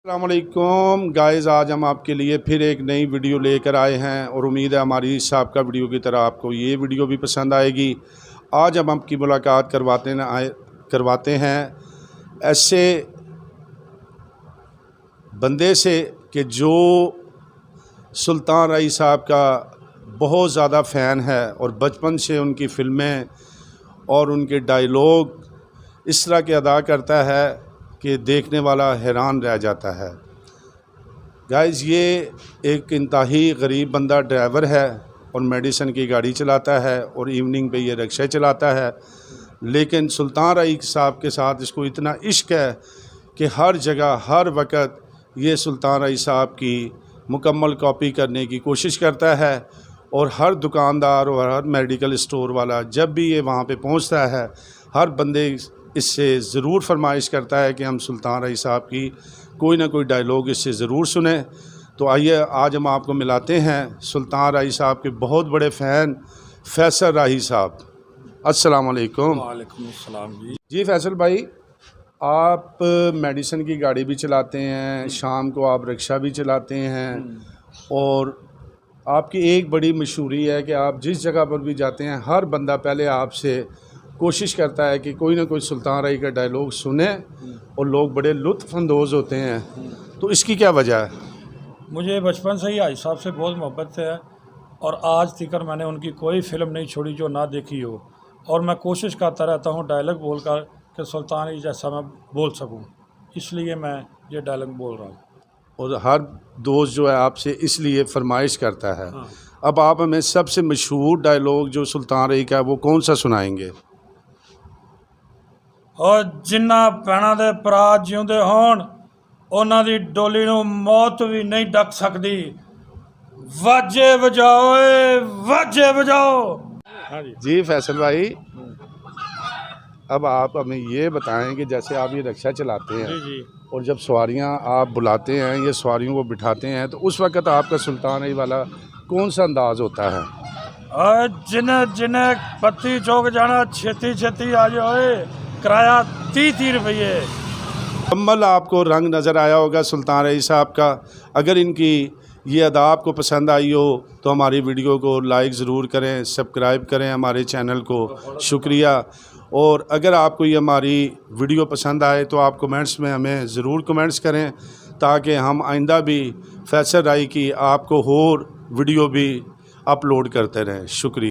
अस्सलाम वालेकुम गाइस, आज हम आपके लिए फिर एक नई वीडियो लेकर आए हैं और उम्मीद है हमारी साबका वीडियो की तरह आपको ये वीडियो भी पसंद आएगी। आज हम आपकी मुलाकात करवाते हैं ऐसे बंदे से कि जो सुल्तान राही साहब का बहुत ज़्यादा फ़ैन है और बचपन से उनकी फ़िल्में और उनके डायलॉग इस तरह के अदा करता है कि देखने वाला हैरान रह जाता है। गाइस, ये एक इंतहाई गरीब बंदा ड्राइवर है और मेडिसिन की गाड़ी चलाता है और इवनिंग पे ये रिक्शा चलाता है, लेकिन सुल्तान राही साहब के साथ इसको इतना इश्क है कि हर जगह हर वक्त ये सुल्तान राही साहब की मुकम्मल कॉपी करने की कोशिश करता है। और हर दुकानदार और हर मेडिकल स्टोर वाला जब भी ये वहाँ पे पहुँचता है, हर बंदे इससे ज़रूर फरमाइश करता है कि हम सुल्तान राही साहब की कोई ना कोई डायलॉग इससे ज़रूर सुने। तो आइए आज हम आपको मिलाते हैं सुल्तान राही साहब के बहुत बड़े फ़ैन फैसल राही साहब। अस्सलाम वालेकुम। वालेकुम अस्सलाम जी। जी फैसल भाई, आप मेडिसिन की गाड़ी भी चलाते हैं, शाम को आप रिक्शा भी चलाते हैं और आपकी एक बड़ी मशहूरी है कि आप जिस जगह पर भी जाते हैं हर बंदा पहले आपसे कोशिश करता है कि कोई ना कोई सुल्तान राही का डायलॉग सुने और लोग बड़े लुत्फ़अंदोज़ होते हैं। तो इसकी क्या वजह है? मुझे बचपन से ही हाजी साहब से बहुत मोहब्बत है और आज तक मैंने उनकी कोई फ़िल्म नहीं छोड़ी जो ना देखी हो, और मैं कोशिश करता रहता हूँ डायलॉग बोल कर कि सुल्तान राही जैसा मैं बोल सकूँ, इसलिए मैं ये डायलॉग बोल रहा हूँ। और हर दोस्त जो है आपसे इसलिए फरमाइश करता है। हाँ। अब आप हमें सबसे मशहूर डायलॉग जो सुल्तान राही का है वो कौन सा सुनाएंगे? और जिन्ना भैणां दे भरा जिउंदे होण उन्हां दी डोली नूं मौत भी नहीं डक सकदी। वाजे बजाओ वाजे बजाओ। हाँ जी। जी फैसल भाई, अब आप हमें ये बताएं कि जैसे आप ये रिक्शा चलाते हैं जी जी। और जब सवारियां आप बुलाते हैं, ये सवारियों को बिठाते हैं, तो उस वक़्त आपका सुल्तान राही वाला कौन सा अंदाज़ होता है? और जिन्हें जिन्हें पत्ती चौक जाना छेती छेती आ जाओ, किराया 30 रुपये। मुकम्मल आपको रंग नज़र आया होगा सुल्तान राही साहब का। अगर इनकी ये अदा आपको पसंद आई हो तो हमारी वीडियो को लाइक ज़रूर करें, सब्सक्राइब करें हमारे चैनल को, शुक्रिया। और अगर आपको ये हमारी वीडियो पसंद आए तो आप कमेंट्स में हमें ज़रूर कमेंट्स करें ताकि हम आइंदा भी फैसल राही की आपको और वीडियो भी अपलोड करते रहें। शुक्रिया।